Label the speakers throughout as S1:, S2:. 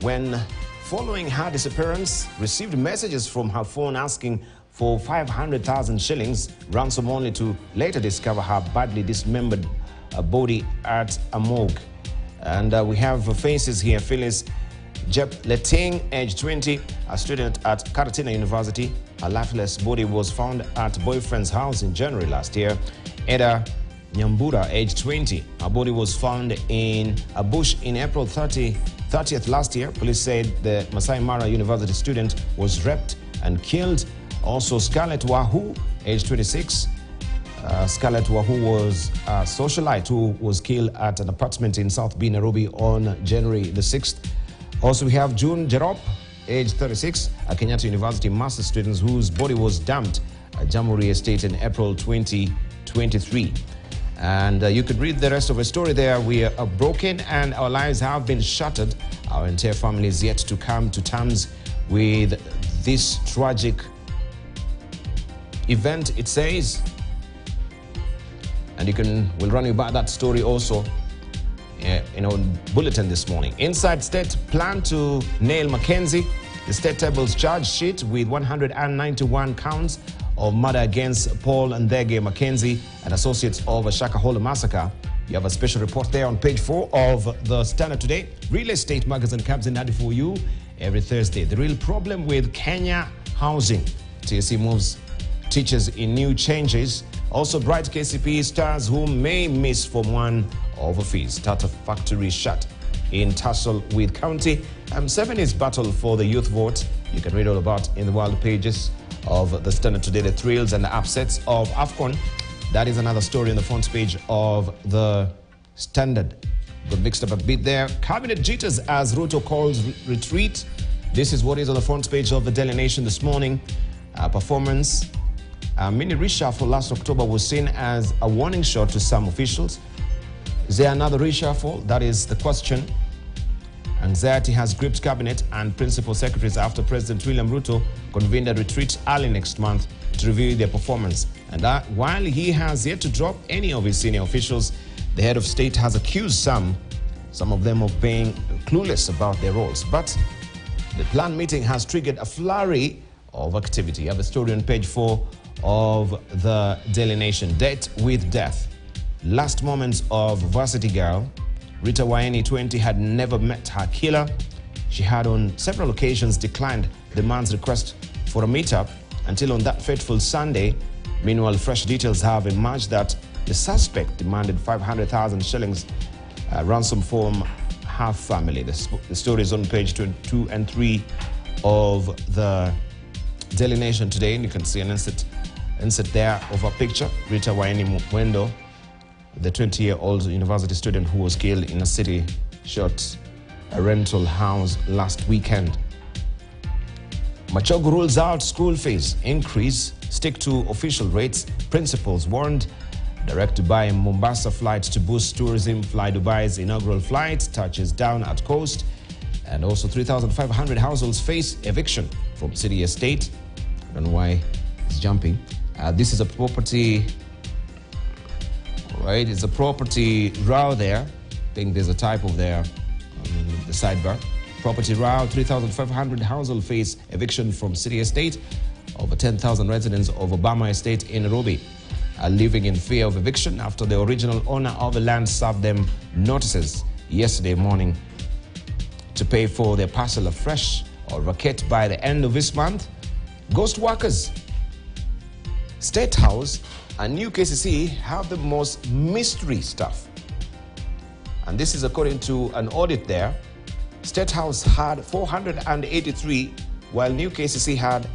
S1: when, following her disappearance, received messages from her phone asking for 500,000 shillings ransom, only to later discover her badly dismembered body at a morgue. And we have faces here. Phyllis Jep Leting, age 20, a student at Karatina University. Her lifeless body was found at boyfriend's house in January last year. Eda Nyambura, age 20, her body was found in a bush in April 30th last year. Police said the Masai Mara University student was raped and killed. Also, Scarlett Wahoo, age 26. Scarlett Wahoo was a socialite who was killed at an apartment in South B, Nairobi on January the 6th. Also, we have June Jerop, age 36, a Kenyatta University master's student whose body was dumped at Jamhuri Estate in April 2023. And you could read the rest of the story there. We are broken and our lives have been shattered. Our entire family is yet to come to terms with this tragic event, it says. And we'll run you back that story also in our bulletin this morning. Inside State plan to nail Mackenzie. The state tables charge sheet with 191 counts of murder against Paul Ndege Mackenzie and associates of a Shakahola massacre. You have a special report there on page 4 of the Standard today. Real estate magazine comes in handy for you every Thursday. The real problem with Kenya housing. TSC moves teachers in new changes. Also, bright KCP stars who may miss Form 1 over fees. Tata factory shut in tussle with county. 7 is battle for the youth vote. You can read all about in the world pages of the Standard today. The thrills and the upsets of AFCON. That is another story on the front page of the Standard. Got mixed up a bit there. Cabinet jitters as Ruto calls retreat. This is what is on the front page of the Daily Nation this morning. Performance. A mini reshuffle last October was seen as a warning shot to some officials. Is there another reshuffle? That is the question. Anxiety has gripped cabinet and principal secretaries after President William Ruto convened a retreat early next month to review their performance. And while he has yet to drop any of his senior officials, the head of state has accused some of them of being clueless about their roles. But the planned meeting has triggered a flurry of activity. You have a story on page 4 of the Daily Nation. Date with death. Last moments of varsity girl. Rita Waini, 20, had never met her killer. She had on several occasions declined the man's request for a meetup until on that fateful Sunday. Meanwhile, fresh details have emerged that the suspect demanded 500,000 shillings ransom from her family. The story is on page 2 and 3 of the Daily Nation today, and you can see an insert there of a picture. Rita Waini Mwendo, the 20-year-old university student who was killed in a city shot a rental house last weekend. Machogu rules out school fees increase, stick to official rates. Principals warned. Direct Dubai Mombasa flight to boost tourism. Fly Dubai's inaugural flight touches down at coast. And also 3,500 households face eviction from city estate. I don't know why it's jumping. This is a property, right? It's a property row there. I think there's a typo there on the sidebar. Property row, 3,500 households face eviction from city estate. Over 10,000 residents of Obama Estate in Nairobi are living in fear of eviction after the original owner of the land served them notices yesterday morning to pay for their parcel afresh or vacate by the end of this month. Ghost workers. State House and new KCC have the most mystery stuff. And this is according to an audit there. State House had 483, while new KCC had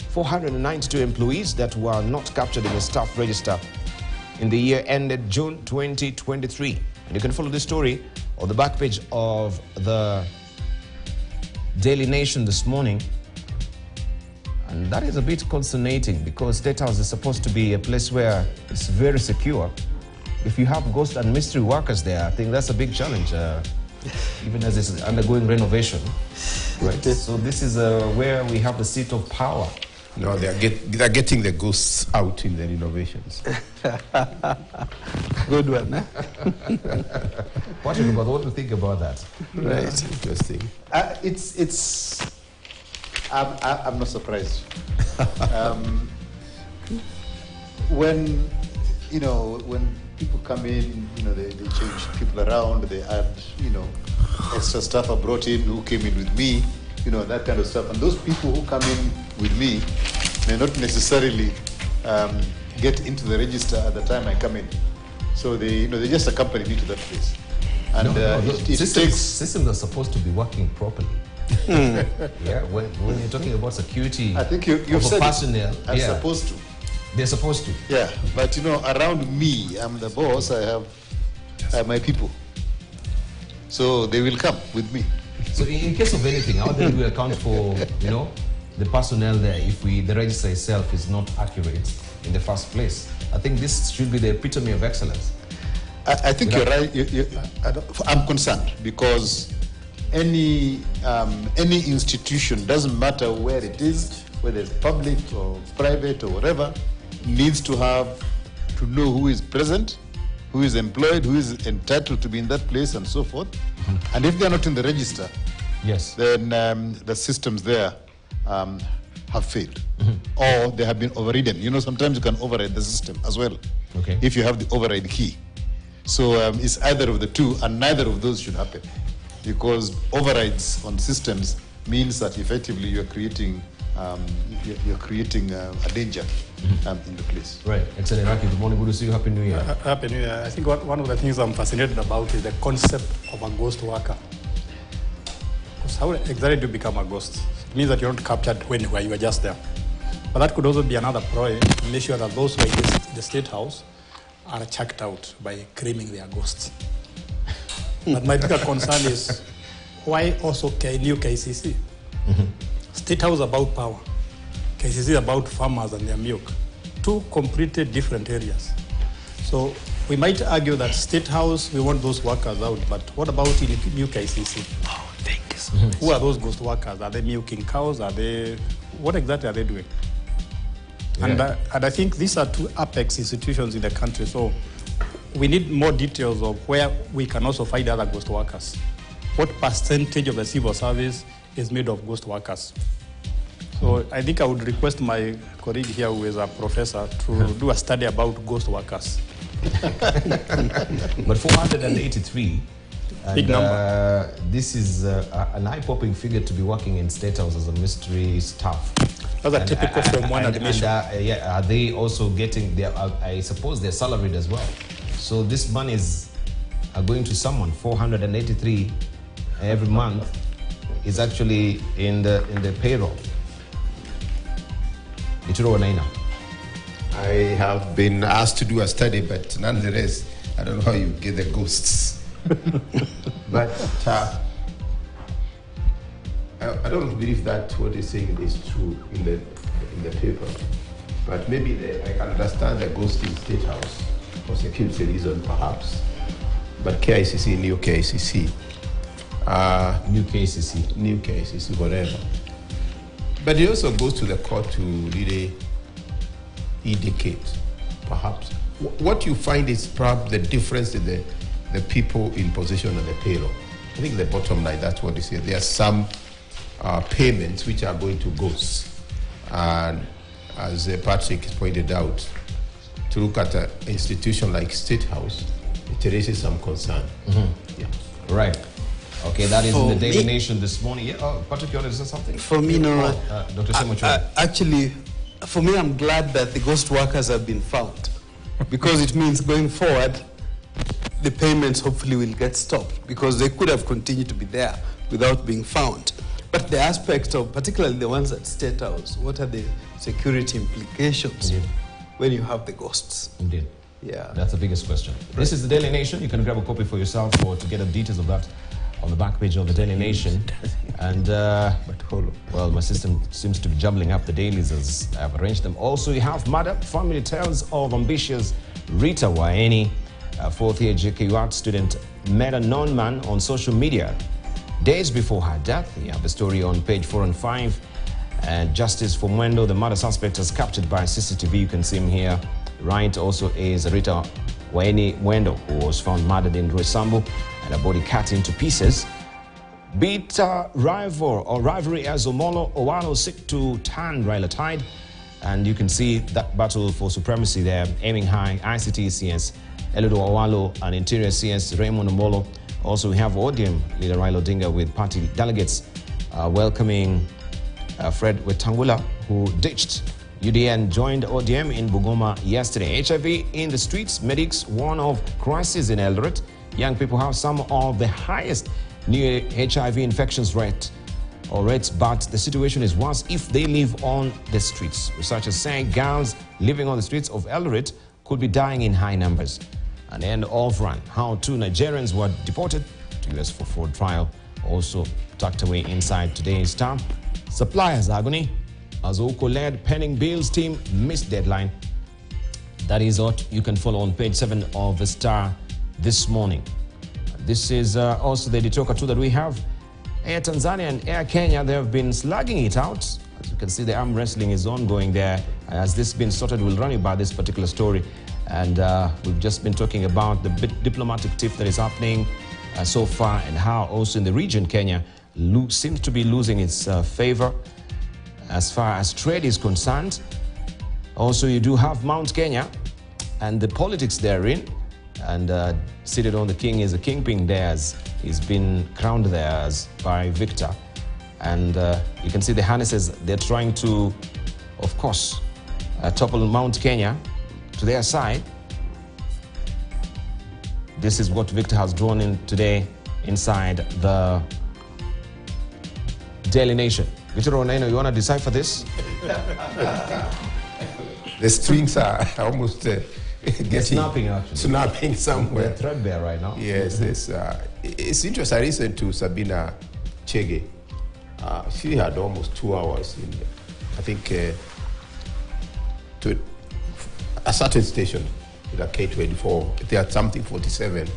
S1: 492 employees that were not captured in the staff register in the year ended June 2023. And you can follow this story on the back page of the Daily Nation this morning. And that is a bit consternating because State House is supposed to be a place where it's very secure. If you have ghost and mystery workers there, I think that's a big challenge, even as it's undergoing renovation. Right? So this is where we have the seat of power.
S2: No, they're getting the ghosts out in the renovations. Good one.
S1: What do you think about that?
S2: Right.
S3: Interesting.
S4: I'm not surprised. When people come in, they change people around, they add, extra stuff I brought in who came in with me, that kind of stuff. And those people who come in with me may not necessarily get into the register at the time I come in. So they just accompany me to that place. And
S1: systems are supposed to be working properly. Yeah, when you're talking about security,
S4: I think you've said
S1: personnel,
S4: I'm supposed to.
S1: They're supposed to.
S4: Yeah, but around me, I'm the boss. I have my people, so they will come with me.
S1: So in case of anything, how do we account for the personnel there if the register itself is not accurate in the first place? I think this should be the epitome of excellence.
S4: I think you're right. I'm concerned because any institution, doesn't matter where it is, whether it's public or private or whatever, needs to know who is present, who is employed, who is entitled to be in that place, and so forth. Mm-hmm. And if they're not in the register,
S1: yes,
S4: then the systems there have failed, mm-hmm, or they have been overridden. Sometimes you can override the system as well,
S1: okay,
S4: if you have the override key. So it's either of the two, and neither of those should happen, because overrides on systems means that effectively you're creating a danger in the place.
S1: Right. Excellent. Raki, good morning. Good to see you. Happy New Year.
S5: Happy New Year. I think one of the things I'm fascinated about is the concept of a ghost worker. Because how exactly do you become a ghost? It means that you're not captured where you were just there. But that could also be another ploy to make sure that those who are in the State House are checked out by claiming they are ghosts. But my bigger concern is why also new KCC? Mm-hmm. State House about power, KCC about farmers and their milk. Two completely different areas. So we might argue that State House, we want those workers out, but what about in new KCC?
S2: Oh, thank you so much.
S5: Who are those ghost workers? Are they milking cows? What exactly are they doing? Yeah. And I think these are two apex institutions in the country, so we need more details of where we can also find other ghost workers. What percentage of the civil service is made of ghost workers? So I think I would request my colleague here, who is a professor, to do a study about ghost workers.
S1: But 483,
S5: big number.
S1: This is an eye-popping figure to be working in State House as a mystery staff.
S5: That's a typical from one admission.
S1: Are they also getting I suppose they're salaried as well. So this money is going to someone. 483 every month is actually in the payroll.
S3: I have been asked to do a study, but nonetheless, I don't know how you get the ghosts. But I don't believe that what he's saying is true in the paper. But maybe I can understand the ghost in State House for security reason, perhaps. But KICC, new KICC.
S1: New KICC,
S3: whatever. But it also goes to the court to really indicate, perhaps. What you find is perhaps the difference in the people in position on the payroll. I think the bottom line, that's what they say. There are some payments which are going to ghosts. And as Patrick pointed out, to look at an institution like State House, it raises some concern.
S1: Mm-hmm.
S3: Yeah.
S1: Right. Okay, that is in the Daily Nation this morning. Yeah, Patrick, you want to say something?
S2: For me, no.
S1: Dr. Semucho.
S2: Actually, for me, I'm glad that the ghost workers have been found, because it means going forward, the payments hopefully will get stopped, because they could have continued to be there without being found. But the aspect of, particularly the ones at State House, what are the security implications when you have the ghosts?
S1: Indeed.
S2: Yeah.
S1: That's the biggest question. Right. This is the Daily Nation. You can grab a copy for yourself or to get the details of that on the back page of the Daily Nation. And, well, my system seems to be jumbling up the dailies as I've arranged them. Also, you have Mother Family Tales of Ambitious Rita Waeni, a fourth-year JKU art student, met a known man on social media days before her death. You have the story on page 4 and 5. And Justice for Mwendo, the murder suspect, is captured by CCTV. You can see him here. Right, also is Rita Waini Mwendo, who was found murdered in Roysambu and a body cut into pieces. Beat rivalry as Omolo Owalo seek to turn Raila tide. And you can see that battle for supremacy there, aiming high, ICT CS, Eludo Owalo and Interior CS Raymond Omolo. Also, we have ODM leader Raila Odinga with party delegates welcoming Fred Wetangula, who ditched UDA and joined ODM in Bungoma yesterday. HIV in the streets, medics warn of crisis in Eldoret. Young people have some of the highest new HIV infections rates, but the situation is worse if they live on the streets. Researchers say girls living on the streets of Eldoret could be dying in high numbers. An end of run. How 2 Nigerians were deported to US for fraud trial, also tucked away inside today's Star. Suppliers agony as Oko-led pending bills team missed deadline. That is what you can follow on page 7 of the Star this morning. This is also the editorial too that we have. Air Tanzania and Air Kenya, they have been slugging it out. As you can see, the arm wrestling is ongoing there. As this been sorted, we'll run you by this particular story. And we've just been talking about the diplomatic tiff that is happening so far, and how also in the region, Kenya seems to be losing its favor as far as trade is concerned. Also, you do have Mount Kenya and the politics therein. And seated on the king is a kingpin there, as he's been crowned there as by Victor. And you can see the harnesses, they're trying to, of course, topple Mount Kenya to their side. This is what Victor has drawn in today inside the Daily Nation. Victor Onaino, you want to decipher this?
S3: The strings are almost getting
S1: snapping, actually.
S3: Snapping somewhere.
S1: They're threadbare right now.
S3: Yes, it's interesting. I listened to Sabina Chege. She had almost 2 hours in, I think, to a certain station, the K24. They had something 47.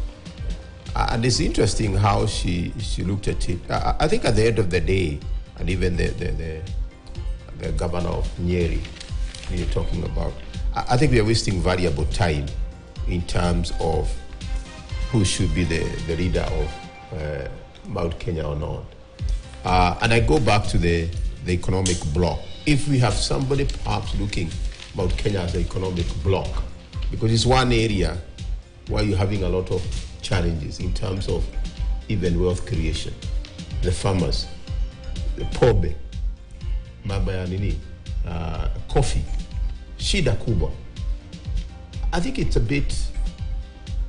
S3: And it's interesting how she looked at it. I think at the end of the day, and even the governor of Nyeri, you're talking about, I think we are wasting valuable time in terms of who should be the leader of Mount Kenya or not. And I go back to the economic bloc. If we have somebody perhaps looking Mount Kenya as the economic bloc, because it's one area where you're having a lot of challenges in terms of even wealth creation, the farmers, the pobe, mabayanini, coffee, shida kubwa. I think it's a bit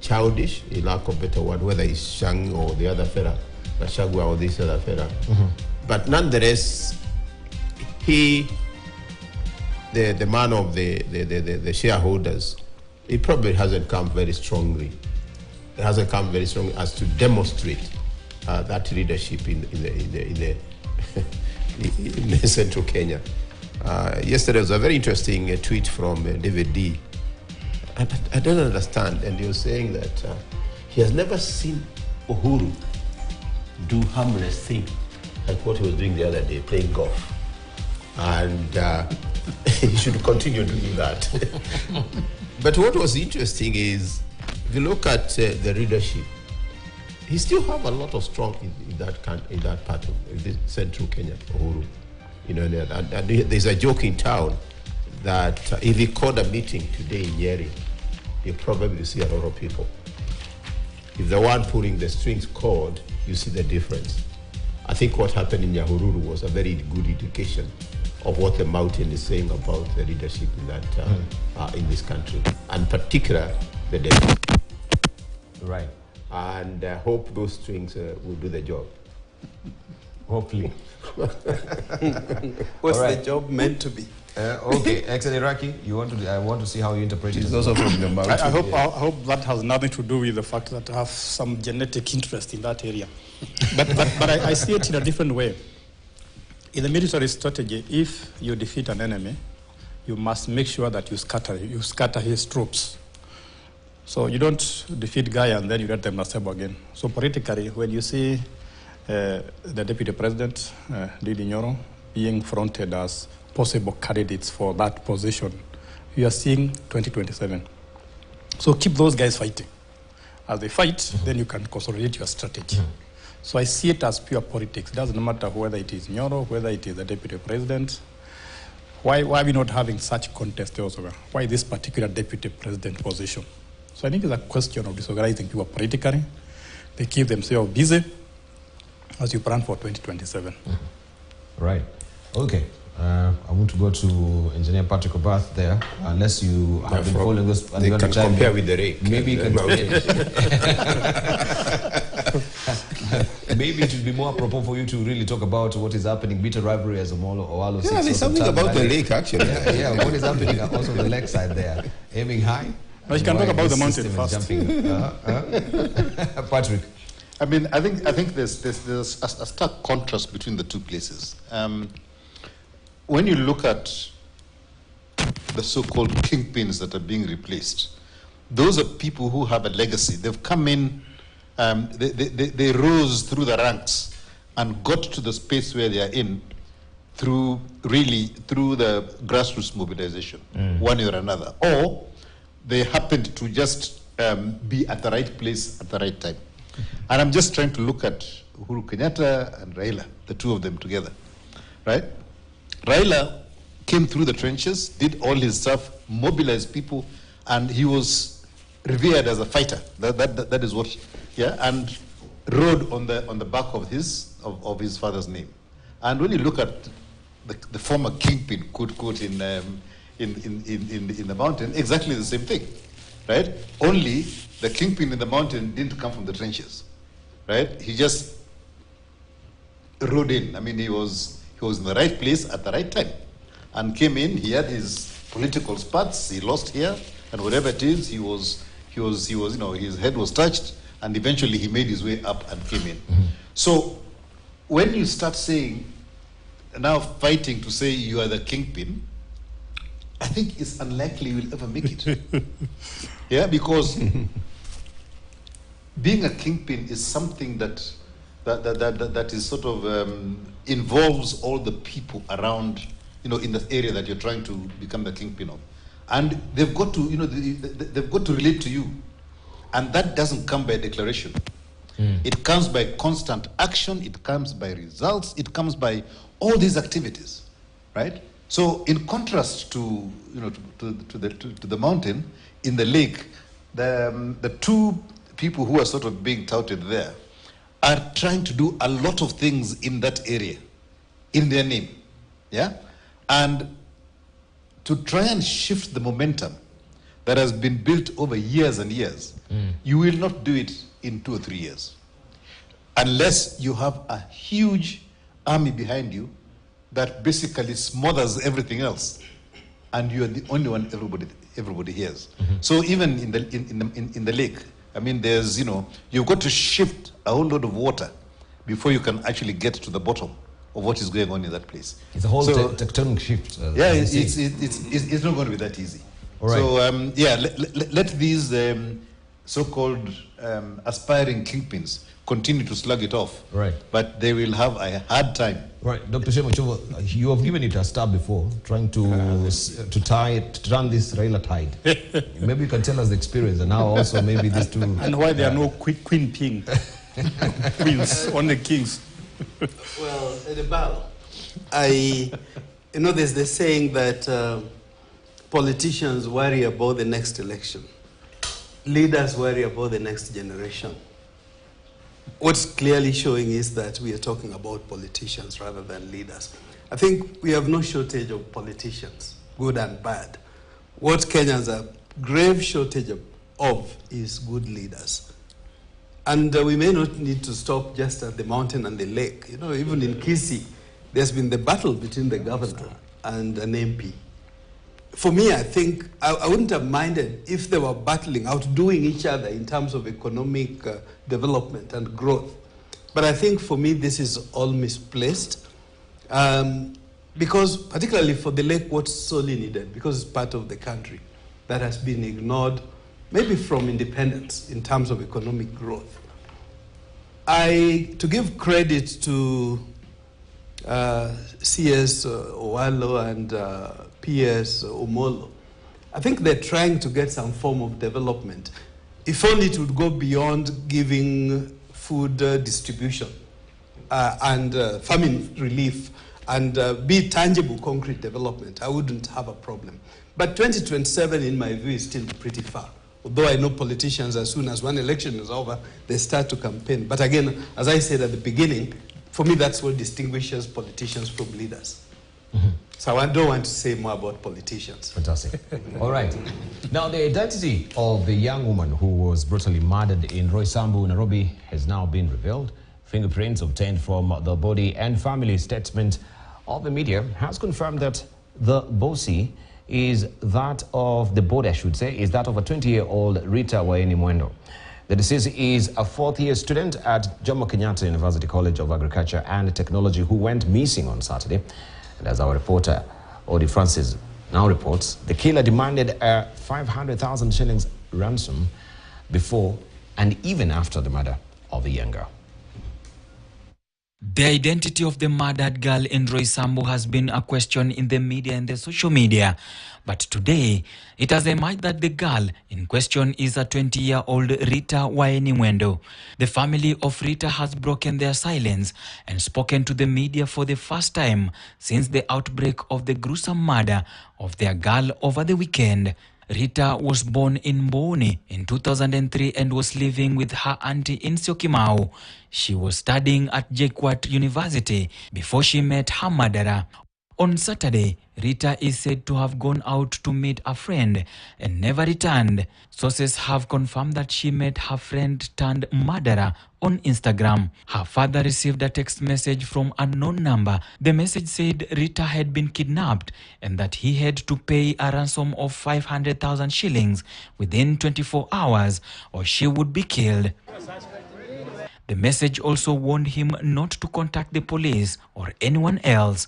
S3: childish, in lack of better word, whether it's Shang or the other fella, Shagwa or this other fella. But nonetheless, he, the man of the shareholders, he probably hasn't come very strongly. It hasn't come very strongly as to demonstrate that leadership in central Kenya. Yesterday was a very interesting tweet from David D. I don't understand, and he was saying that he has never seen Uhuru do harmless thing like what he was doing the other day, playing golf. And he should continue doing that. But what was interesting is, if you look at the leadership, he still have a lot of strong in that part of the central Kenya, Uhuru. You know, and there's a joke in town that if he called a meeting today in Nyeri, you probably see a lot of people. If the one pulling the strings called, you see the difference. I think what happened in Nyahururu was a very good indication of what the mountain is saying about the leadership in that in this country, and particular the deputy.
S1: Right.
S3: And I hope those strings will do the job.
S1: Hopefully.
S2: What's
S1: All right.
S2: the job meant to be?
S1: Okay, Ex-Iraqi, I want to see how you interpret it.
S3: It's also from the mountain.
S5: I hope that has nothing to do with the fact that I have some genetic interest in that area. but I see it in a different way. In the military strategy, if you defeat an enemy, you must make sure that you scatter his troops. So you don't defeat Guy and then you let them assemble again. So politically, when you see the Deputy President, Didi Nyoro, being fronted as possible candidates for that position, you are seeing 2027. So keep those guys fighting. As they fight, then you can consolidate your strategy. So I see it as pure politics. It doesn't matter whether it is Nyoro, whether it is the deputy president. Why are we not having such contest elsewhere? Why this particular deputy president position? So I think it's a question of disorganizing people politically. They keep themselves busy as you plan for 2027.
S1: Right. Okay. I want to go to Engineer Patrick Obath there, unless you have been following this.
S3: They can compare with the rake.
S1: Maybe you can. Maybe it would be more apropos for you to really talk about what is happening, bitter rivalry as a Molo or Alo.
S3: Yeah, there's something about the lake actually.
S1: Yeah, what is happening also on the lake side there, aiming high.
S5: But you can talk about the mountain first.
S1: Patrick.
S4: I mean, I think there's a stark contrast between the two places. When you look at the so-called kingpins that are being replaced, those are people who have a legacy. They've come in, they rose through the ranks and got to the space where they are in through the grassroots mobilization, one way or another. Or they happened to just be at the right place at the right time. And I'm just trying to look at Uhuru Kenyatta and Raila, the two of them together, right? Raila came through the trenches, did all his stuff, mobilized people, and he was revered as a fighter. That is what, yeah, and rode on the back of his father's name. And when you look at the former kingpin, quote, in the mountain, exactly the same thing, right? Only the kingpin in the mountain didn't come from the trenches, right? He just rode in. I mean, he was in the right place at the right time and came in. He had his political spats. He lost here, and whatever it is, he was, you know, his head was touched, and eventually he made his way up and came in. So when you start saying, now fighting to say you are the kingpin, I think it's unlikely you will ever make it. Yeah, because being a kingpin is something that is sort of involves all the people around, you know, in the area that you're trying to become the kingpin of, and they've got to, you know, they've got to relate to you, and that doesn't come by declaration. It comes by constant action. It comes by results. It comes by all these activities, right? So, in contrast to, you know, to the mountain, in the lake, the two people who are sort of being touted there are trying to do a lot of things in that area, in their name, yeah? And to try and shift the momentum that has been built over years and years, you will not do it in 2 or 3 years, unless you have a huge army behind you that basically smothers everything else, and you are the only one everybody hears. So even in the lake, I mean, there's, you know, you've got to shift a whole lot of water before you can actually get to the bottom of what is going on in that place.
S1: It's a whole tectonic shift.
S4: Yeah, it's not going to be that easy.
S1: All right.
S4: So yeah, let these so-called aspiring kingpins continue to slug it off.
S1: Right.
S4: But they will have a hard time.
S1: Right, Dr. Shemochovo, you have given it a stab before, trying to turn this Raila tide. Maybe you can tell us the experience, and now also maybe these two.
S5: And why there are no queen king queens, only kings.
S2: Well, Edebal, you know, there's the saying that politicians worry about the next election. Leaders worry about the next generation. What's clearly showing is that we are talking about politicians rather than leaders. I think we have no shortage of politicians, good and bad. What Kenyans are grave shortage of is good leaders. And we may not need to stop just at the mountain and the lake. You know, even in Kisii, there's been the battle between the governor and an MP. For me, I think I wouldn't have minded if they were battling, outdoing each other in terms of economic development and growth. But I think for me, this is all misplaced. Because particularly for the lake, what's sorely needed, because it's part of the country that has been ignored, maybe from independence in terms of economic growth. To give credit to CS Owalo and PS Omolo, I think they're trying to get some form of development. If only it would go beyond giving food distribution and famine relief and be tangible, concrete development, I wouldn't have a problem. But 2027, in my view, is still pretty far. Although I know politicians, as soon as one election is over, they start to campaign. But again, as I said at the beginning, for me, that's what distinguishes politicians from leaders. So I don't want to say more about politicians.
S1: Fantastic. All right. Now, the identity of the young woman who was brutally murdered in Roysambu, Nairobi, has now been revealed. Fingerprints obtained from the body and family statement of the media has confirmed that the body is that of the body, I should say, is that of a 20-year-old Rita Waini Mwendo. The deceased is a fourth-year student at Jomo Kenyatta University College of Agriculture and Technology who went missing on Saturday. And as our reporter, Odi Francis, now reports, the killer demanded a 500,000 shillings ransom before and even after the murder of the young girl.
S6: The identity of the murdered girl in Roysambu has been a question in the media and the social media. But today, it has emerged that the girl in question is a 20-year-old Rita Waini Mwendo. The family of Rita has broken their silence and spoken to the media for the first time since the outbreak of the gruesome murder of their girl over the weekend. Rita was born in Mboni in 2003 and was living with her auntie in Syokimau. She was studying at JKUAT University before she met her murderer. On Saturday, Rita is said to have gone out to meet a friend and never returned. Sources have confirmed that she met her friend turned murderer on Instagram. Her father received a text message from an unknown number. The message said Rita had been kidnapped and that he had to pay a ransom of 500,000 shillings within 24 hours or she would be killed. The message also warned him not to contact the police or anyone else.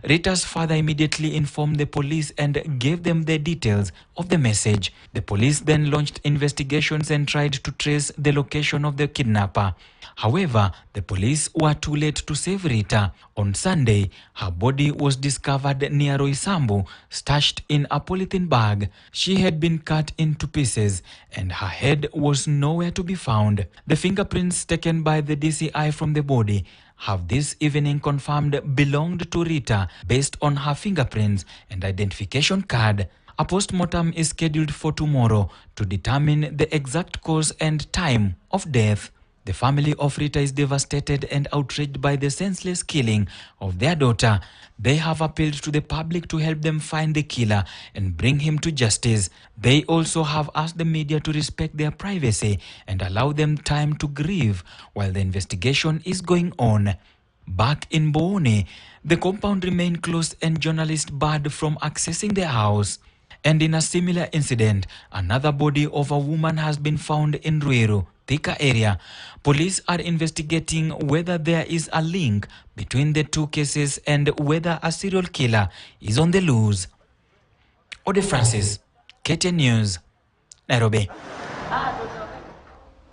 S6: Rita's father immediately informed the police and gave them the details of the message. The police then launched investigations and tried to trace the location of the kidnapper. However, the police were too late to save Rita. On Sunday, her body was discovered near Roysambu, stashed in a polythene bag. She had been cut into pieces and her head was nowhere to be found. The fingerprints taken by the DCI from the body have this evening confirmed belonged to Rita based on her fingerprints and identification card. A post-mortem is scheduled for tomorrow to determine the exact cause and time of death. The family of Rita is devastated and outraged by the senseless killing of their daughter. They have appealed to the public to help them find the killer and bring him to justice. They also have asked the media to respect their privacy and allow them time to grieve while the investigation is going on. Back in Boone, the compound remained closed and journalists barred from accessing the house. And in a similar incident, another body of a woman has been found in Ruiru, Thika area. Police are investigating whether there is a link between the two cases and whether a serial killer is on the loose. Ode Francis, KTN News, Nairobi.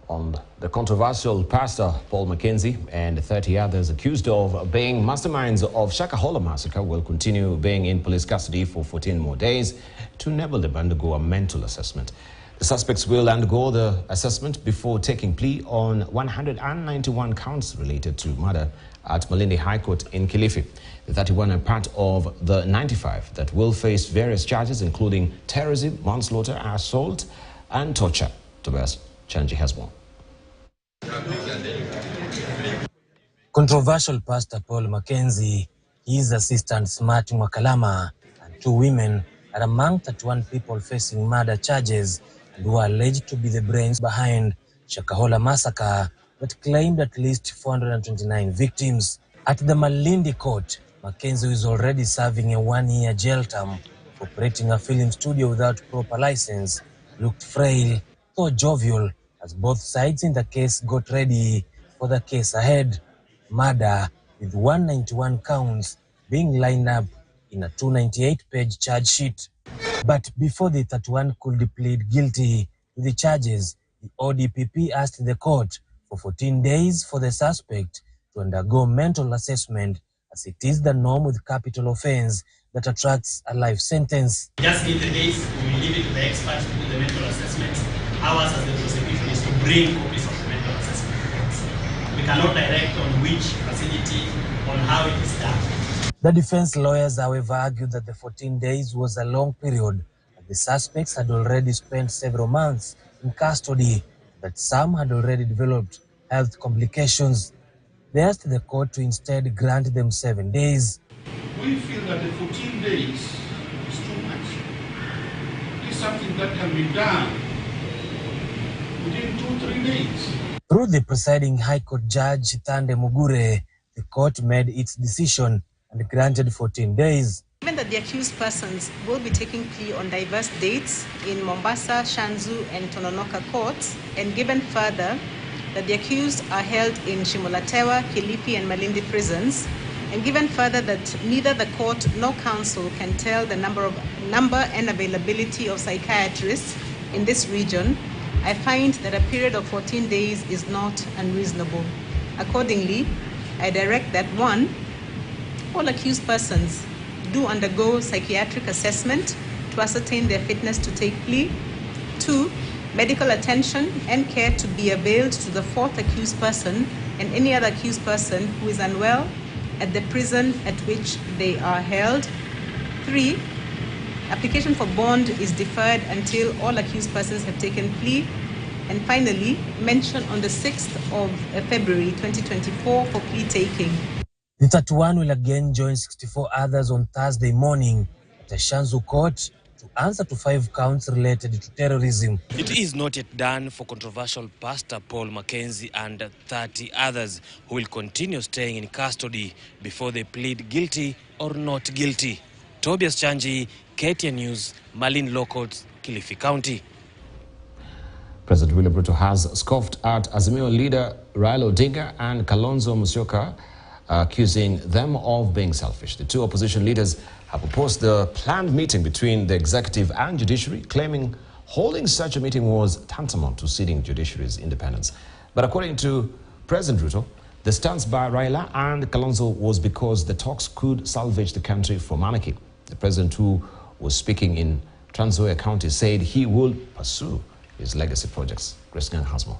S1: On the controversial pastor Paul Mackenzie and 30 others accused of being masterminds of Shakahola massacre will continue being in police custody for 14 more days to enable them undergo a mental assessment. The suspects will undergo the assessment before taking plea on 191 counts related to murder at Malindi High Court in Kilifi. The 31 are part of the 95 that will face various charges including terrorism, manslaughter, assault and torture. Tobias Chanji has more.
S7: Controversial pastor Paul Mackenzie, his assistant Smart Mwakalama, and two women are among 31 people facing murder charges and who are alleged to be the brains behind Shakahola massacre, but claimed at least 429 victims. At the Malindi court, Mackenzie is already serving a 1-year jail term for operating a film studio without proper license, looked frail, though jovial, as both sides in the case got ready for the case ahead. Murder, with 191 counts being lined up in a 298-page charge sheet. But before the 31 could plead guilty to the charges, the ODPP asked the court for 14 days for the suspect to undergo mental assessment as it is the norm with capital offense that attracts a life sentence.
S8: Just give the days, we will leave it to the experts to do the mental assessments. Ours as the prosecution is to bring copies of the mental assessment reports. We cannot direct on which facility, on how it is done.
S7: The defense lawyers, however, argued that the 14 days was a long period, and the suspects had already spent several months in custody, that some had already developed health complications. They asked the court to instead grant them 7 days.
S9: We feel that the 14 days is too much. It's something that can be done within 2-3 days.
S7: Through the presiding High Court Judge Thande Mugure, the court made its decision and granted 14 days.
S10: Given that the accused persons will be taking plea on diverse dates in Mombasa, Shanzu, and Tononoka courts, and given further that the accused are held in Shimolatewa, Kilifi, and Malindi prisons, and given further that neither the court nor counsel can tell the number and availability of psychiatrists in this region, I find that a period of 14 days is not unreasonable. Accordingly, I direct that 1, all accused persons do undergo psychiatric assessment to ascertain their fitness to take plea. 2, medical attention and care to be availed to the 4th accused person and any other accused person who is unwell at the prison at which they are held. 3, application for bond is deferred until all accused persons have taken plea. And finally, mention on the 6th of February 2024 for plea taking.
S7: The 31 will again join 64 others on Thursday morning at a Shanzu court to answer to 5 counts related to terrorism.
S11: It is not yet done for controversial Pastor Paul Mackenzie and 30 others who will continue staying in custody before they plead guilty or not guilty. Tobias Chanji, KTN News, Malin Law Courts, Kilifi County.
S1: President William Ruto has scoffed at Azimio leader Raila Odinga and Kalonzo Musyoka, accusing them of being selfish. The two opposition leaders have opposed the planned meeting between the executive and judiciary, claiming holding such a meeting was tantamount to ceding judiciary's independence. But according to President Ruto, the stance by Raila and Kalonzo was because the talks could salvage the country from anarchy. The president, who was speaking in Trans Nzoia County, said he will pursue his legacy projects. Christian Hasmo.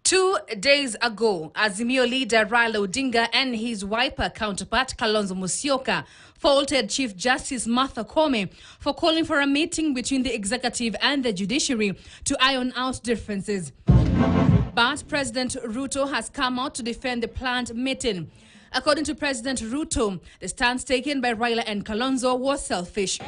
S12: 2 days ago, Azimio leader Raila Odinga and his Wiper counterpart Kalonzo Musyoka faulted Chief Justice Martha Koome for calling for a meeting between the executive and the judiciary to iron out differences. But President Ruto has come out to defend the planned meeting. According to President Ruto, the stance taken by Raila and Kalonzo was selfish.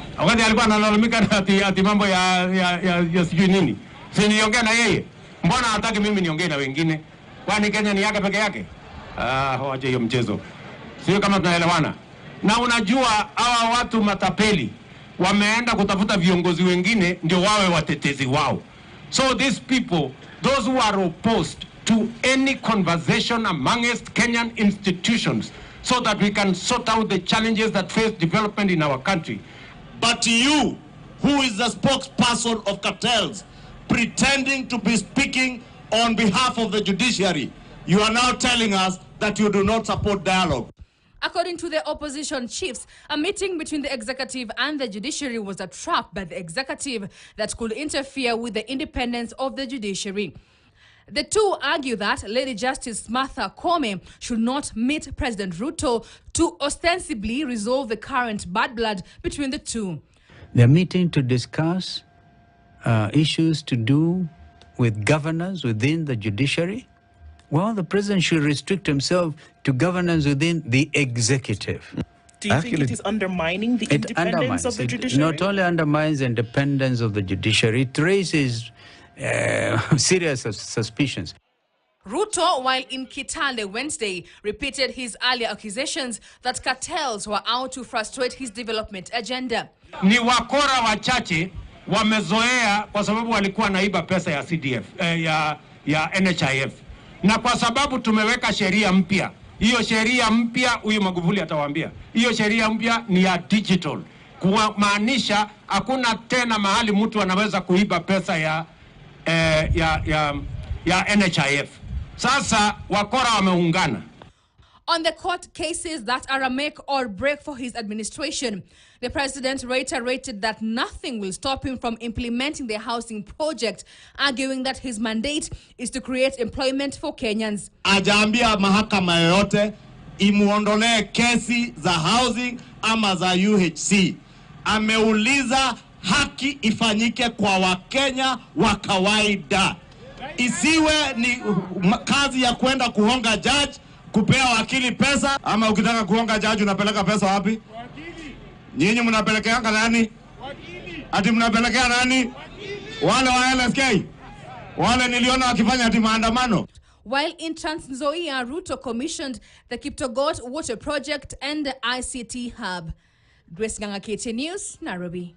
S9: Mbona hataki mimi niongee na wengine? Kwani Kenya ni yake peke yake? Hoaje hiyo mchezo. Sio kama tunaelewana. Na unajua hawa watu matapeli wameenda kutafuta viongozi wengine ndio wawe watetezi wao. So these people, those who are opposed to any conversation amongst Kenyan institutions so that we can sort out the challenges that face development in our country.
S13: But you, who is the spokesperson of cartels, pretending to be speaking on behalf of the judiciary, you are now telling us that you do not support dialogue.
S12: According to the opposition chiefs, a meeting between the executive and the judiciary was a trap by the executive that could interfere with the independence of the judiciary. The two argue that Lady Justice Martha Koome should not meet President Ruto to ostensibly resolve the current bad blood between the two.
S14: They're meeting to discuss issues to do with governance within the judiciary. Well, the president should restrict himself to governance within the executive.
S15: Do you think it is undermining the independence of the judiciary?
S14: It not only undermines the independence of the judiciary, it raises serious suspicions.
S12: Ruto, while in Kitale Wednesday, repeated his earlier accusations that cartels were out to frustrate his development agenda.
S9: Ni wakora wachache wamezoea kwa sababu walikuwa naiba pesa ya CDF, ya NHIF. Na kwa sababu tumeweka sheria mpya. Hiyo sheria mpya, huyu Magufuli atawaambia. Hiyo sheria mpya ni ya digital. Kumaanisha hakuna tena mahali mtu anaweza kuiba pesa ya NHIF. Sasa wakora wameungana.
S12: On the court cases that are a make or break for his administration, the president reiterated that nothing will stop him from implementing the housing project, arguing that his mandate is to create employment for Kenyans.
S13: Ajaambia mahakama yoyote imuondolee kesi za housing ama za UHC. Ameuliza haki ifanyike kwa Wakenya wa kawaida. Isiwe ni kazi ya kwenda kuhonga judge, kupea wakili pesa, ama ukitaka kuhonga judge unapeleka pesa wapi? Nyinyi mnapelekea nani? Ati mnapelekea nani? Wale wa LSK. Wale niliona wakifanya ati maandamano.
S12: While in Trans Nzoia, Ruto commissioned the Kiptogot Water Project and the ICT Hub. Grace Ganga, KTN News, Nairobi.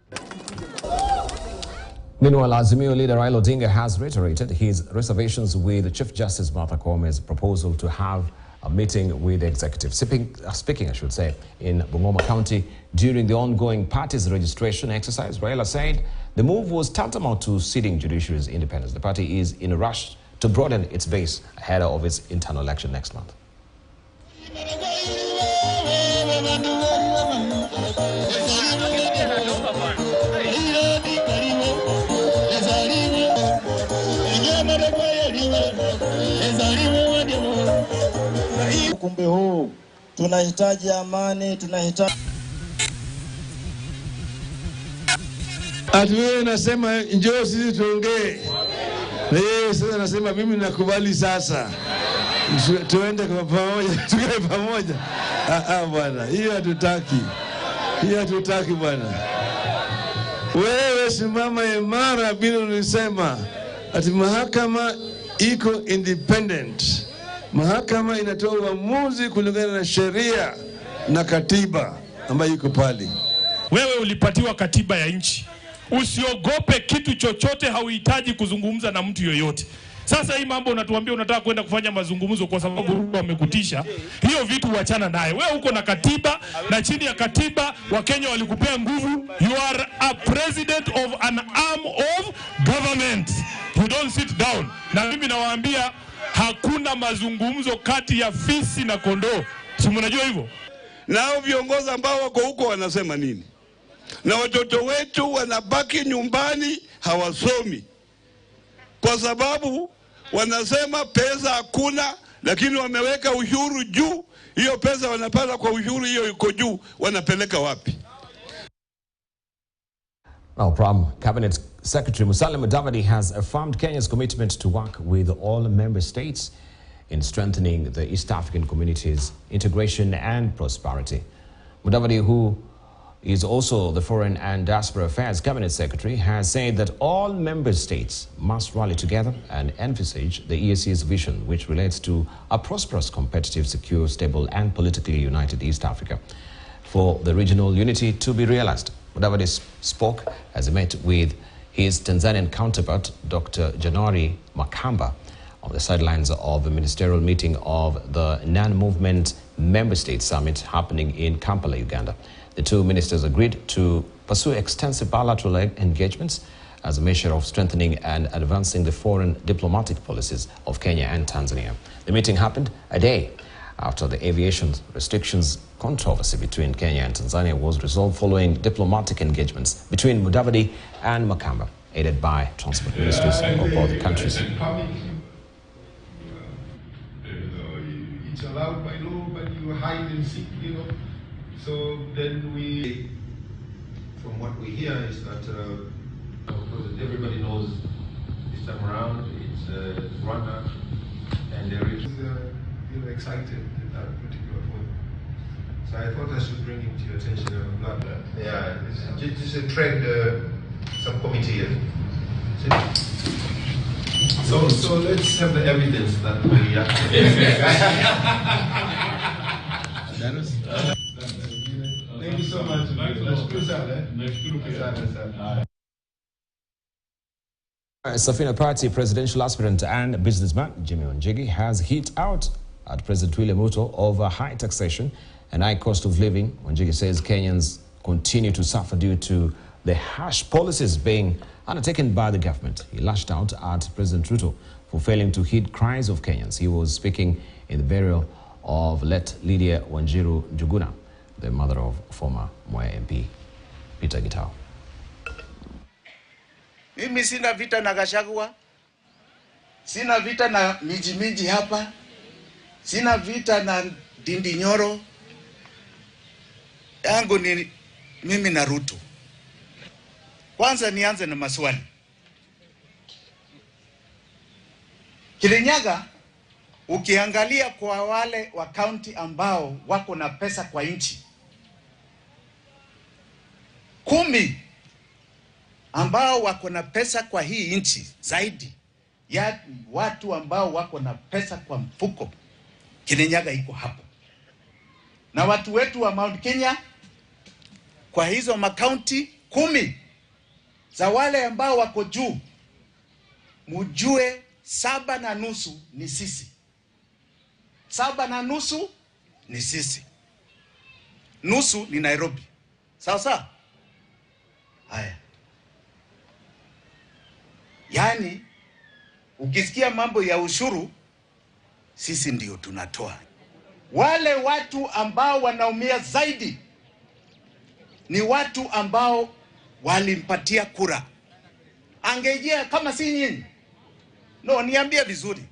S1: Meanwhile, Azimio leader Raila Odinga has reiterated his reservations with Chief Justice Martha Kome's proposal to have a meeting with the executive. Speaking, I should say, in Bungoma County during the ongoing party's registration exercise, Raila said the move was tantamount to ceding judiciary's independence. The party is in a rush to broaden its base ahead of its internal election next month.
S16: Ukumbi huu tunahitaji amani, tunahitaji
S17: ati wewe nasema njoo sisi tuongee. Na yeye sasa nasema mimi nakubali sasa. Tuende kwa pamoja, tukae pamoja. Bwana, hiyo hatutaki. Hiyo hatutaki bwana. Wewe simama imara bila unisema ati mahakama iko independent. Mahakama inatoa uamuzi kulingana na sheria na katiba ambayo iko pale.
S18: Wewe ulipatiwa katiba ya nchi. Usiogope kitu chochote, hauhitaji kuzungumza na mtu yoyote. Sasa hii mambo unatuambia unataka kwenda kufanya mazungumzo kwa sababu wamekutisha. Hiyo vitu uachana naye. Wewe uko na katiba, na chini ya katiba Wakenya walikupea nguvu. You are a president of an arm of government. You don't sit down. Na mimi nawaambia hakuna mazungumzo kati ya fisi na kondoo. Si mnajua hivyo?
S17: Nao viongozi ambao wako huko wanasema nini? Na watoto wetu wanabaki nyumbani hawasomi. Kwa sababu wanasema pesa hakuna, lakini wameweka ushuru juu. Hiyo pesa wanapata kwa ushuru hiyo iko juu, wanapeleka wapi?
S1: Now, Cabinet Secretary Musalia Mudavadi has affirmed Kenya's commitment to work with all member states in strengthening the East African community's integration and prosperity. Mudavadi, who is also the Foreign and Diaspora Affairs Cabinet Secretary, has said that all member states must rally together and envisage the EAC's vision, which relates to a prosperous, competitive, secure, stable and politically united East Africa for the regional unity to be realized. Mudavadi spoke as he met with his Tanzanian counterpart, Dr. January Makamba, on the sidelines of a ministerial meeting of the Non-Movement Member State Summit happening in Kampala, Uganda. The two ministers agreed to pursue extensive bilateral engagements as a measure of strengthening and advancing the foreign diplomatic policies of Kenya and Tanzania. The meeting happened a day after the aviation restrictions controversy between Kenya and Tanzania was resolved following diplomatic engagements between Mudavadi and Makamba, aided by transport ministries of both countries.
S19: It's allowed by law, but you hide and seek, So then we, from what we hear, is that everybody knows this time around it's Rwanda, and there is excited at that particular point. So I thought I should bring it to your attention. I'm glad that. Yeah, it's a trend subcommittee here. So let's have the evidence that we Thank you so much.
S1: Safina Party presidential aspirant and businessman Jimmy Wanjigi has hit out at President William Ruto over high taxation and high cost of living. Wanjigi says Kenyans continue to suffer due to the harsh policies being undertaken by the government. He lashed out at President Ruto for failing to heed cries of Kenyans. He was speaking in the burial of late Lydia Wanjiru Njuguna, the mother of former Mwea MP Peter Gitau.
S20: Mimi sina vita na Gachagua, sina vita na miji hapa, sina vita na Ndindi Nyoro. Yangu ni mimi na Ruto. Kwanza nianze na maswali. Kirinyaga, ukiangalia kwa wale wa county ambao wako na pesa kwa nchi, 10 ambao wako na pesa kwa hii nchi zaidi ya watu ambao wako na pesa kwa mfuko, Kirinyaga iko hapo. Na watu wetu wa Mount Kenya, kwa hizo makaunti 10 za wale ambao wako juu, mujue 7.5 ni sisi. 7.5 ni sisi. Nusu ni Nairobi. Sawa sawa? Haya. Yani, ukisikia mambo ya ushuru, sisi ndio tunatoa. Wale watu ambao wanaumia zaidi ni watu ambao walimpatia kura. Angeingia kama si nyinyi. No, niambie vizuri.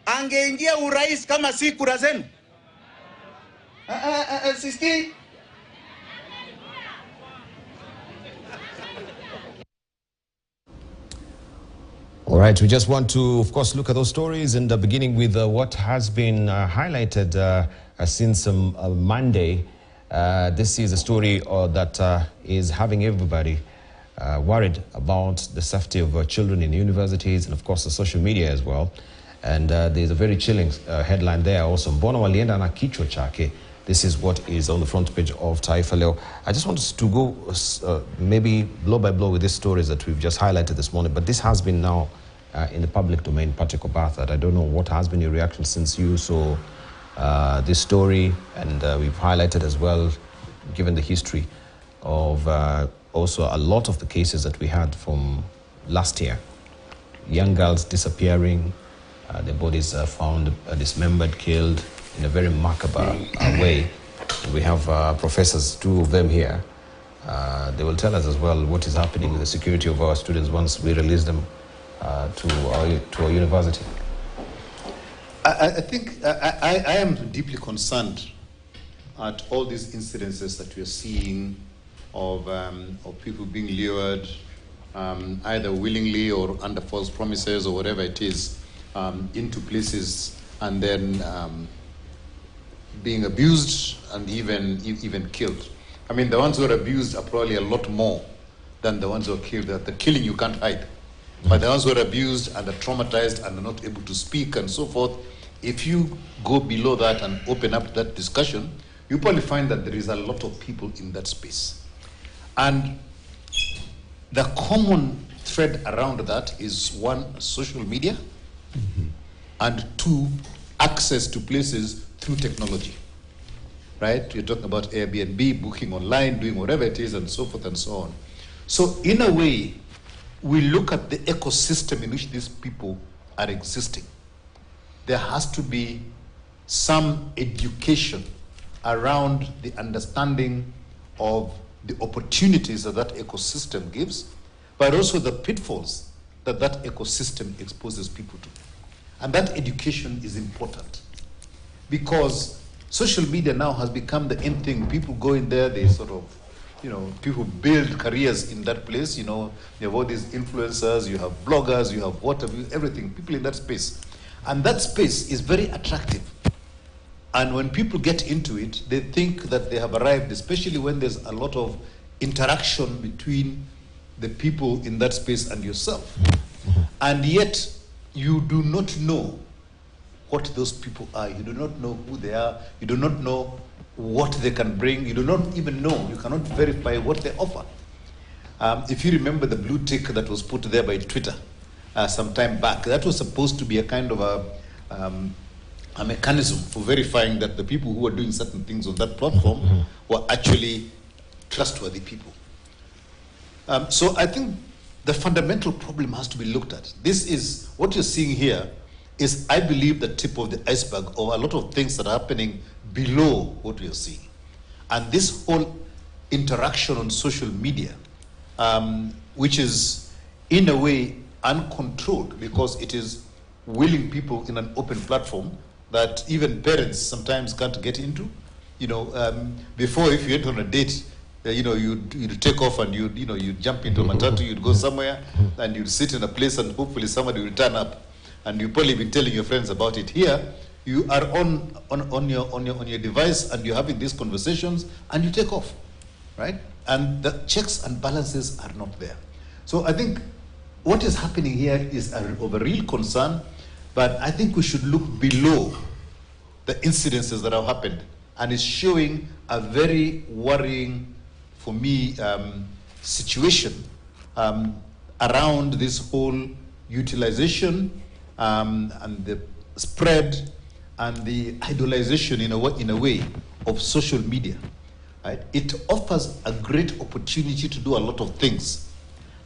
S20: Angeingia urais kama si kura zenu. Siski.
S1: All right, we just want to, of course, look at those stories, and beginning with what has been highlighted since Monday. This is a story that is having everybody worried about the safety of children in universities and, of course, the social media as well. And there's a very chilling headline there also. Mbona walienda na kichwa chake. This is what is on the front page of Taifa Leo. I just want us to go maybe blow by blow with these stories that we've just highlighted this morning, but this has been now in the public domain, Patrick Obatha. I don't know what has been your reaction since you saw this story, and we've highlighted as well, given the history of also a lot of the cases that we had from last year. Young girls disappearing, their bodies are found dismembered, killed in a very macabre way. We have professors, 2 of them here. They will tell us as well what is happening with the security of our students once we release them to our university.
S4: I think I am deeply concerned at all these incidences that we are seeing of people being lured, either willingly or under false promises or whatever it is, into places and then being abused and even killed. I mean, the ones who are abused are probably a lot more than the ones who are killed. The killing you can't hide. But the ones who are abused and are traumatized and are not able to speak and so forth, if you go below that and open up that discussion, you probably find that there is a lot of people in that space. And the common thread around that is 1, social media, and 2, access to places through technology. Right? You're talking about Airbnb, booking online, doing whatever it is, and so forth and so on. So in a way, we look at the ecosystem in which these people are existing. There has to be some education around the understanding of the opportunities that that ecosystem gives, but also the pitfalls that that ecosystem exposes people to. And that education is important because social media now has become the end thing. People go in there, they sort of, people build careers in that place. You have all these influencers, you have bloggers, you have whatever, everything, people in that space. And that space is very attractive. And when people get into it, they think that they have arrived, especially when there's a lot of interaction between the people in that space and yourself. And yet, you do not know what those people are. You do not know who they are. You do not know what they can bring. You do not even know. You cannot verify what they offer. If you remember the blue tick that was put there by Twitter some time back, that was supposed to be a kind of a mechanism for verifying that the people who were doing certain things on that platform were actually trustworthy people. So I think the fundamental problem has to be looked at. This is, what you're seeing here is, I believe, the tip of the iceberg of a lot of things that are happening below what we are seeing. And this whole interaction on social media, which is in a way uncontrolled because it is willing people in an open platform that even parents sometimes can't get into. You know, before, if you went on a date, you know, you'd take off and you'd jump into a matatu, you'd go somewhere, and you'd sit in a place, and hopefully somebody will turn up, and you've probably been telling your friends about it. Here, you are on your device, and you're having these conversations, and you take off, right? And the checks and balances are not there. So I think what is happening here is of a real concern, but I think we should look below the incidences that have happened, and it's showing a very worrying, for me, situation around this whole utilization and the spread and the idolization in a way of social media. Right? It offers a great opportunity to do a lot of things,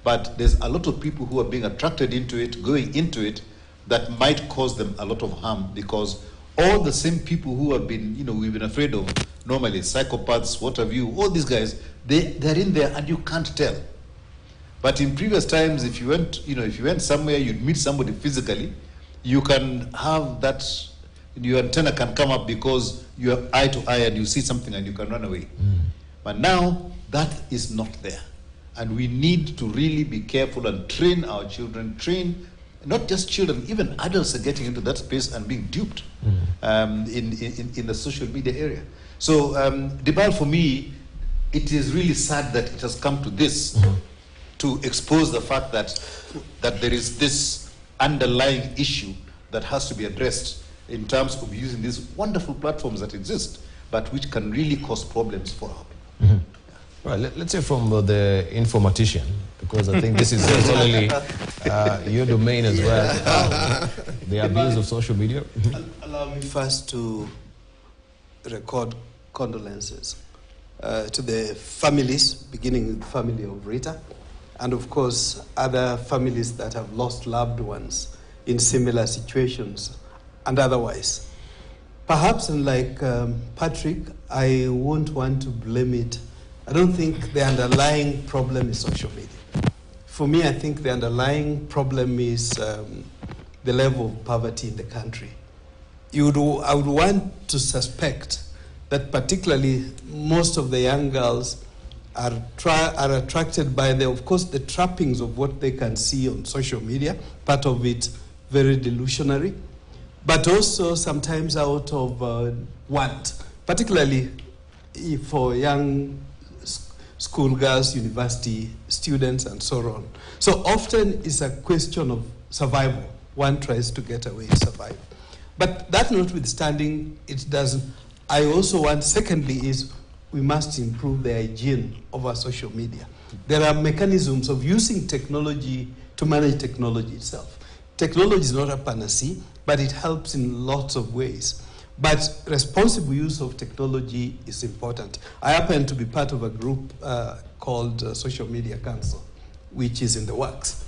S4: but there's a lot of people who are being attracted into it, going into it, that might cause them a lot of harm, because all the same people who have been, we've been afraid of, normally psychopaths, what have you, all these guys, they're in there and you can't tell. But in previous times, if you went somewhere, you'd meet somebody physically, you can have that, your antenna can come up because you're eye to eye and you see something and you can run away. But now, that is not there. And we need to really be careful and train our children, not just children, even adults are getting into that space and being duped in the social media area. So, Dibal, for me, it is really sad that it has come to this, to expose the fact that there is this underlying issue that has to be addressed in terms of using these wonderful platforms that exist, but which can really cause problems for our people.
S1: Right, let's say from the informatician, because I think this is solely your domain as well, the abuse of social media.
S2: Allow me first to record condolences to the families, beginning with the family of Rita, and of course other families that have lost loved ones in similar situations and otherwise. Perhaps, unlike Patrick, I won't want to blame it. I don't think the underlying problem is social media. For me, I think the underlying problem is the level of poverty in the country. I would want to suspect that particularly most of the young girls are attracted by of course, the trappings of what they can see on social media, part of it very delusionary, but also sometimes out of want, particularly for young schoolgirls, university students, and so on. So often it's a question of survival. One tries to get away and survive. But that notwithstanding, it doesn't. I also want, secondly, is we must improve the hygiene of our social media. There are mechanisms of using technology to manage technology itself. Technology is not a panacea, but it helps in lots of ways. But responsible use of technology is important. I happen to be part of a group called Social Media Council, which is in the works.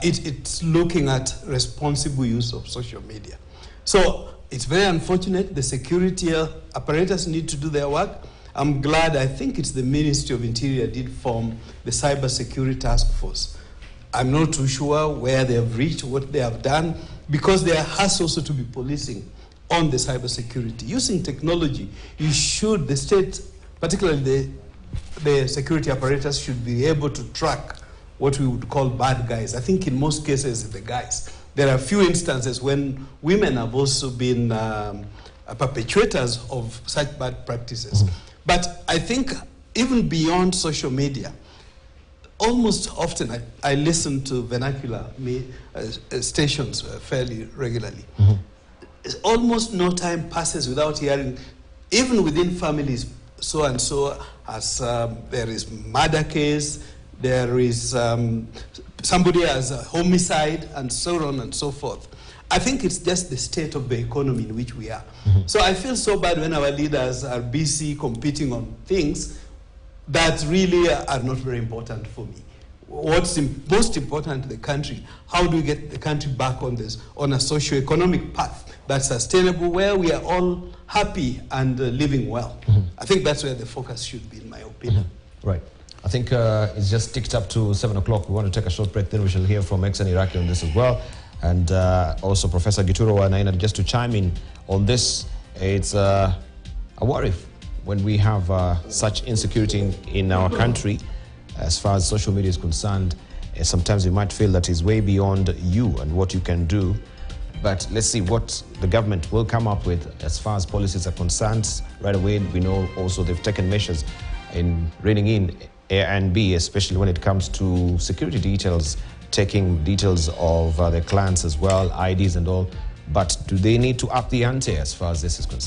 S2: It's looking at responsible use of social media. So it's very unfortunate. The security apparatus need to do their work. I'm glad, I think it's the Ministry of Interior did form the Cyber Security Task Force. I'm not too sure where they have reached, what they have done, because there has also to be policing on the cybersecurity. Using technology, the state, particularly the security apparatus, should be able to track what we would call bad guys. I think in most cases, the guys. There are a few instances when women have also been perpetuators of such bad practices. But I think even beyond social media, almost often I listen to vernacular stations fairly regularly. Almost no time passes without hearing, even within families, so and so, as there is murder case, there is somebody has a homicide, and so on and so forth. I think it's just the state of the economy in which we are. So I feel so bad when our leaders are busy competing on things that really are not very important for me. what's most important to the country. How do we get the country back on a socio-economic path that's sustainable, where we are all happy and living well? I think that's where the focus should be, in my opinion.
S1: Right. I think it's just ticked up to 7 o'clock. We want to take a short break, then we shall hear from ex and Iraqi on this as well. And also Professor Gituro Wanaina, just to chime in on this. It's a worry when we have such insecurity in our country as far as social media is concerned. Sometimes you might feel that is way beyond you and what you can do. But let's see what the government will come up with as far as policies are concerned. Right away, we know also they've taken measures in reining in A and B, especially when it comes to security details, taking details of their clients as well, IDs and all. But do they need to up the ante as far as this is concerned?